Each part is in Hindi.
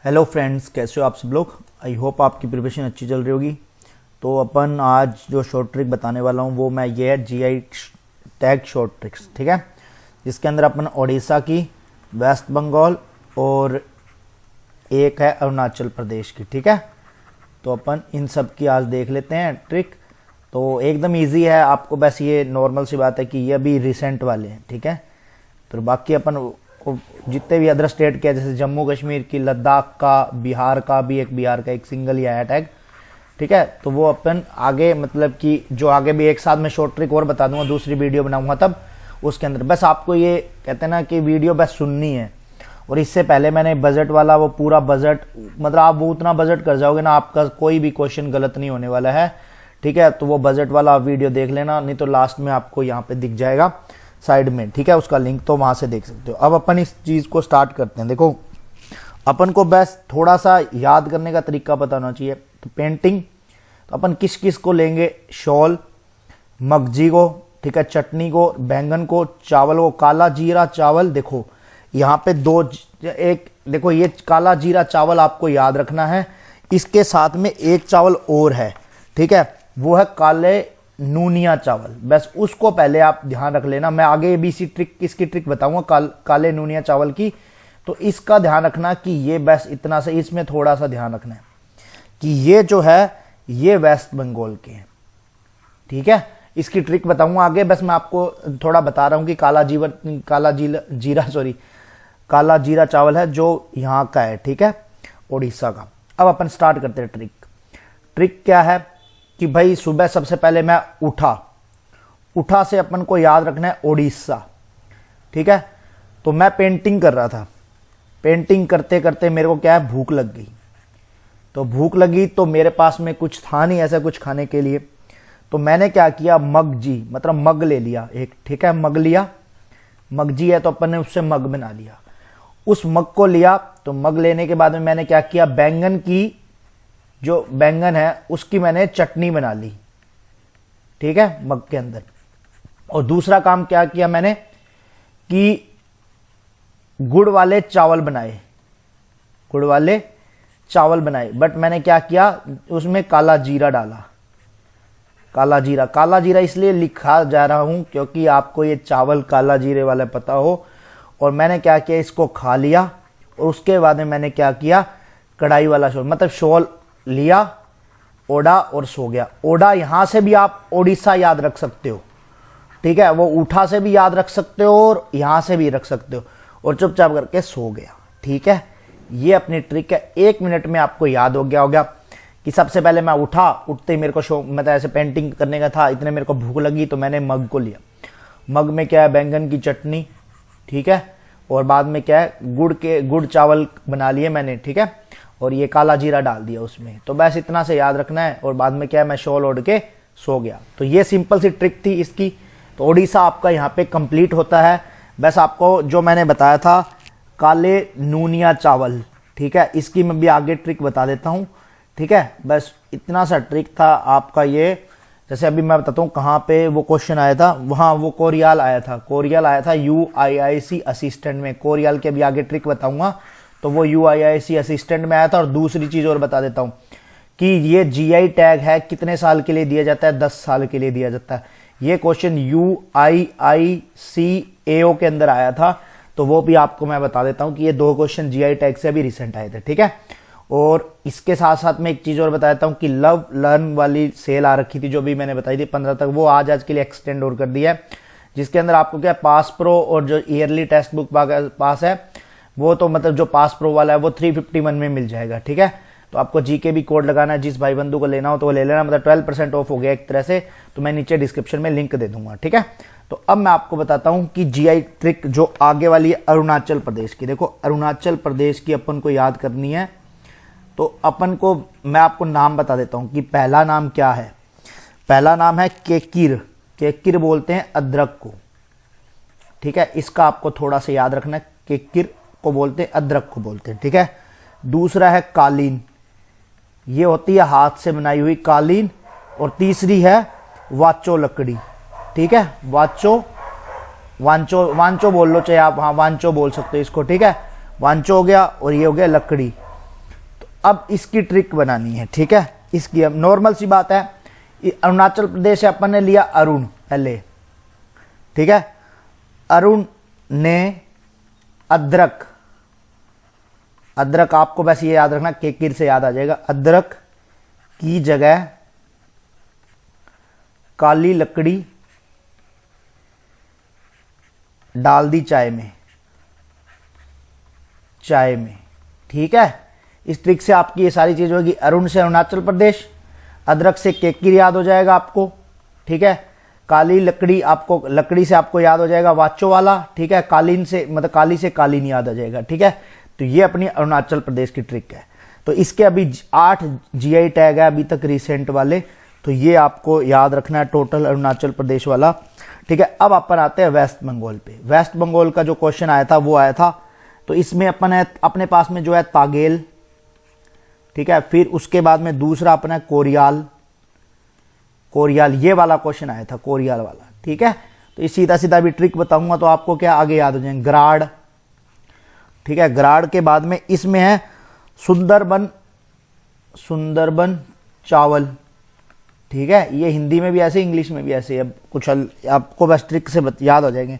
हेलो फ्रेंड्स, कैसे हो आप सब लोग। आई होप आपकी प्रिपरेशन अच्छी चल रही होगी। तो अपन आज जो शॉर्ट ट्रिक बताने वाला हूँ वो मैं ये है जीआई टैग शॉर्ट ट्रिक्स, ठीक है। जिसके अंदर अपन उड़ीसा की, वेस्ट बंगाल और एक है अरुणाचल प्रदेश की, ठीक है। तो अपन इन सब की आज देख लेते हैं ट्रिक। तो एकदम इजी है, आपको बस ये नॉर्मल सी बात है कि ये अभी रिसेंट वाले हैं, ठीक है। तो बाकी अपन जितने भी अदर स्टेट के, जैसे जम्मू कश्मीर की, लद्दाख का, बिहार का भी, बिहार का एक सिंगल ही आया टैग, ठीक है। तो वो अपन आगे मतलब कि जो आगे भी एक साथ में शॉर्ट ट्रिक और बता दूंगा, दूसरी वीडियो बनाऊंगा तब उसके अंदर। बस आपको ये कहते हैं ना कि वीडियो बस सुननी है। और इससे पहले मैंने बजट वाला वो पूरा बजट, मतलब आप वो उतना बजट कर जाओगे ना, आपका कोई भी क्वेश्चन गलत नहीं होने वाला है, ठीक है। तो वो बजट वाला वीडियो देख लेना, नहीं तो लास्ट में आपको यहाँ पे दिख जाएगा साइड में, ठीक है, उसका लिंक, तो वहां से देख सकते हो। अब अपन इस चीज को स्टार्ट करते हैं। देखो, अपन को बस थोड़ा सा याद करने का तरीका पता होना चाहिए। तो पेंटिंग, तो अपन किस किस को लेंगे, शॉल, मगजी को, ठीक है, चटनी को, बैंगन को, चावल को, काला जीरा चावल। देखो यहाँ पे एक देखो, ये काला जीरा चावल आपको याद रखना है। इसके साथ में एक चावल और है, ठीक है, वो है काले नूनिया चावल। बस उसको पहले आप ध्यान रख लेना। मैं आगे एबीसी ट्रिक, इसकी ट्रिक बताऊंगा काले नूनिया चावल की। तो इसका ध्यान रखना कि ये बस इतना से, इसमें थोड़ा सा ध्यान रखना है कि ये जो है ये वेस्ट बंगाल के हैं, ठीक है। इसकी ट्रिक बताऊंगा आगे, बस मैं आपको थोड़ा बता रहा हूं कि काला जीरा चावल है जो यहाँ का है, ठीक है, उड़ीसा का। अब अपन स्टार्ट करते हैं ट्रिक। ट्रिक क्या है कि भाई सुबह सबसे पहले मैं उठा से अपन को याद रखना है उड़ीसा, ठीक है। तो मैं पेंटिंग कर रहा था, पेंटिंग करते करते मेरे को क्या है, भूख लग गई। तो भूख लगी तो मेरे पास में कुछ था नहीं ऐसा कुछ खाने के लिए। तो मैंने क्या किया, मगजी मतलब मग ले लिया एक, ठीक है, मग लिया, मगजी है तो अपन ने उससे मग बना लिया। उस मग को लिया, तो मग लेने के बाद में मैंने क्या किया, बैंगन की, जो बैंगन है उसकी मैंने चटनी बना ली, ठीक है, मग के अंदर। और दूसरा काम क्या किया मैंने कि गुड़ वाले चावल बनाए, गुड़ वाले चावल बनाए। बट मैंने क्या किया, उसमें काला जीरा डाला। काला जीरा इसलिए लिखा जा रहा हूं क्योंकि आपको ये चावल काला जीरे वाला पता हो। और मैंने क्या किया, इसको खा लिया। और उसके बाद में मैंने क्या किया, कढ़ाई वाला शॉल, मतलब शॉल लिया, ओढ़ा और सो गया। ओढ़ा यहां से भी आप ओडिशा याद रख सकते हो, ठीक है, वो उठा से भी याद रख सकते हो और यहां से भी रख सकते हो। और चुपचाप करके सो गया, ठीक है। ये अपनी ट्रिक है। 1 मिनट में आपको याद हो गया कि सबसे पहले मैं उठा, उठते ही मेरे को मतलब ऐसे पेंटिंग करने का था, इतने मेरे को भूख लगी तो मैंने मग को लिया। मग में क्या है, बैंगन की चटनी, ठीक है, और बाद में क्या है, गुड़ चावल बना लिए मैंने, ठीक है, और ये काला जीरा डाल दिया उसमें। तो बस इतना से याद रखना है। और बाद में क्या है, मैं शॉल ओढ़ के सो गया। तो ये सिंपल सी ट्रिक थी इसकी। तो ओडिशा आपका यहाँ पे कंप्लीट होता है। बस आपको जो मैंने बताया था काले नूनिया चावल, ठीक है, इसकी मैं भी आगे ट्रिक बता देता हूँ, ठीक है। बस इतना सा ट्रिक था आपका ये। जैसे अभी मैं बताता हूँ कहाँ पे वो क्वेश्चन आया था, वहां वो कोरियाल आया था UIIC असिस्टेंट में। कोरियाल के भी आगे ट्रिक बताऊंगा। तो वो UIIC असिस्टेंट में आया था। और दूसरी चीज और बता देता हूं कि ये जीआई टैग है, कितने साल के लिए दिया जाता है, 10 साल के लिए दिया जाता है। ये क्वेश्चन UIICAO के अंदर आया था। तो वो भी आपको मैं बता देता हूं कि ये 2 क्वेश्चन जीआई टैग से अभी रिसेंट आए थे, ठीक है। और इसके साथ साथ में एक चीज और बता देता हूं कि लव लर्न वाली सेल आ रखी थी, जो भी मैंने बताई थी 15 तक, वो आज के लिए एक्सटेंड और कर दिया है। जिसके अंदर आपको क्या, पास प्रो और जो ईयरली टेक्स्ट बुक पास है, वो तो मतलब जो पास प्रो वाला है वो 351 में मिल जाएगा, ठीक है। तो आपको जीके भी कोड लगाना है, जिस भाई बंधु को लेना हो तो वो ले लेना, मतलब 12% ऑफ हो गया एक तरह से। तो मैं नीचे डिस्क्रिप्शन में लिंक दे दूंगा, ठीक है। तो अब मैं आपको बताता हूं कि जीआई ट्रिक जो आगे वाली है अरुणाचल प्रदेश की। देखो, अरुणाचल प्रदेश की अपन को याद करनी है। तो अपन को मैं आपको नाम बता देता हूं कि पहला नाम क्या है। पहला नाम है केकिर। केकिर बोलते हैं अदरक को, ठीक है, इसका आपको थोड़ा सा याद रखना है। केकिर को बोलते हैं, अदरक को बोलते हैं, ठीक है। दूसरा है कालीन, ये होती है हाथ से बनाई हुई कालीन। और तीसरी है वाचो लकड़ी, ठीक है, वांचो बोल लो चाहे आप, हाँ वांचो बोल सकते हो इसको, ठीक है। वांचो हो गया और ये हो गया लकड़ी। अब इसकी ट्रिक बनानी है, ठीक है। इसकी अब नॉर्मल सी बात है, अरुणाचल प्रदेश है, अपन ने लिया अरुण पहले, ठीक है। अरुण ने अदरक, अदरक आपको बस ये याद रखना, केकिर से याद आ जाएगा, अदरक की जगह काली लकड़ी डाल दी चाय में, चाय में, ठीक है। इस ट्रिक से आपकी ये सारी चीज होगी। अरुण से अरुणाचल प्रदेश, अदरक से केकिर याद हो जाएगा आपको, ठीक है। काली लकड़ी, आपको लकड़ी से आपको याद हो जाएगा वाचो वाला, ठीक है। कालीन से मतलब काली से कालीन याद आ जाएगा, ठीक है। तो ये अपनी अरुणाचल प्रदेश की ट्रिक है। तो इसके अभी 8 जीआई टैग है अभी तक रिसेंट वाले, तो ये आपको याद रखना है टोटल अरुणाचल प्रदेश वाला, ठीक है। अब अपन आते हैं वेस्ट बंगाल पे। वेस्ट बंगाल का जो क्वेश्चन आया था वो आया था, तो इसमें अपन है अपने पास में जो है तागेल, ठीक है। फिर उसके बाद में दूसरा अपना है कोरियाल, कोरियाल ये वाला क्वेश्चन आया था, कोरियाल वाला, ठीक है। तो इस सीधा सीधा भी ट्रिक बताऊंगा तो आपको क्या आगे याद हो जाएंगे। ग्राड, ठीक है। ग्राड के बाद में इसमें है सुंदरबन, सुंदरबन चावल, ठीक है। ये हिंदी में भी ऐसे, इंग्लिश में भी ऐसे, अब कुछ आपको बस ट्रिक से याद हो जाएंगे।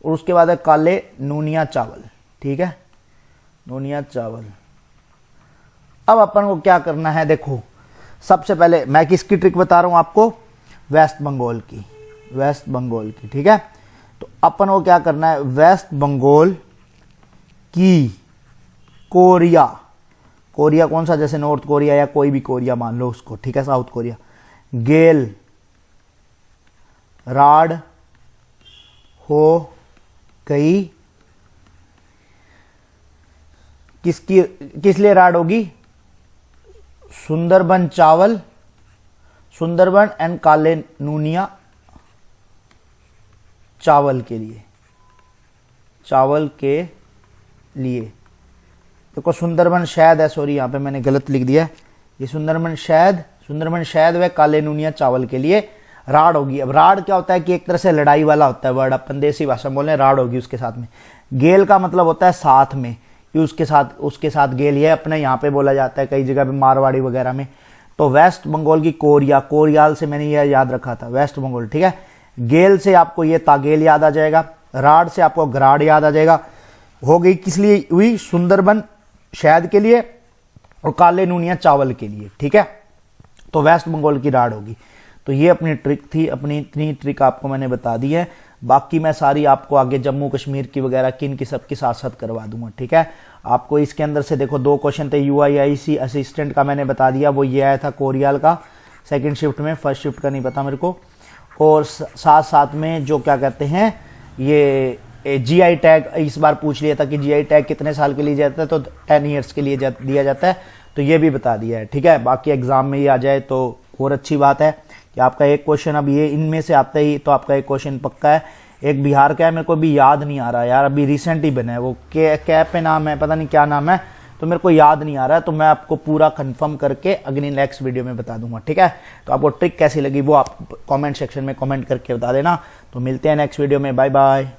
और उसके बाद है काले नूनिया चावल, ठीक है, नूनिया चावल। अब अपन को क्या करना है, देखो सबसे पहले मैं किसकी ट्रिक बता रहा हूं आपको, वेस्ट बंगाल की, वेस्ट बंगाल की, ठीक है। तो अपन को क्या करना है, वेस्ट बंगाल की कोरिया, कोरिया कौन सा, जैसे नॉर्थ कोरिया या कोई भी कोरिया मान लो उसको, ठीक है, साउथ कोरिया। गेल राड हो गई, किसकी, किस लिए राड होगी, सुंदरबन चावल, सुंदरबन एंड काले नूनिया चावल के लिए, चावल के लिए। देखो सुंदरबन शायद है, सॉरी यहां पे मैंने गलत लिख दिया, ये सुंदरबन शायद, सुंदरबन शायद व काले नूनिया चावल के लिए राड होगी। अब राड क्या होता है कि एक तरह से लड़ाई वाला होता है वर्ड, अपन देसी भाषा में बोले राड होगी उसके साथ में। गेल का मतलब होता है साथ में, कि उसके साथ गेल, ये अपने यहाँ पे बोला जाता है कई जगह पे मारवाड़ी वगैरह में। तो वेस्ट बंगाल की कोरिया, कोरियाल से मैंने यह याद रखा था, वेस्ट बंगाल, ठीक है। गेल से आपको ये तागेल याद आ जाएगा, राड से आपको ग्राड याद आ जाएगा। हो गई किस लिए हुई, सुंदरबन शहद के लिए और काले नूनिया चावल के लिए, ठीक है। तो वेस्ट बंगाल की राड होगी। तो ये अपनी ट्रिक थी, अपनी इतनी ट्रिक आपको मैंने बता दी है। बाकी मैं सारी आपको आगे जम्मू कश्मीर की वगैरह किन की सबकी साथ साथ करवा दूंगा, ठीक है। आपको इसके अंदर से देखो 2 क्वेश्चन थे, UIIC असिस्टेंट का मैंने बता दिया, वो ये आया था कोरियाल का सेकंड शिफ्ट में, फर्स्ट शिफ्ट का नहीं पता मेरे को। और साथ साथ में जो क्या कहते हैं, ये GI टैग इस बार पूछ लिया था कि GI टैग कितने साल के लिए जाता है, तो 10 ईयर्स के लिए दिया जाता है, तो ये भी बता दिया है, ठीक है। बाकी एग्जाम में ये आ जाए तो और अच्छी बात है कि आपका एक क्वेश्चन, अब ये इनमें से आता ही तो आपका एक क्वेश्चन पक्का है। एक बिहार का है, मेरे को भी याद नहीं आ रहा यार, अभी रिसेंट ही बना है वो, क्या पे नाम है, पता नहीं क्या नाम है, तो मेरे को याद नहीं आ रहा है, तो मैं आपको पूरा कंफर्म करके अगली नेक्स्ट वीडियो में बता दूंगा, ठीक है। तो आपको ट्रिक कैसी लगी वो आप कमेंट सेक्शन में कमेंट करके बता देना। तो मिलते हैं नेक्स्ट वीडियो में, बाय बाय।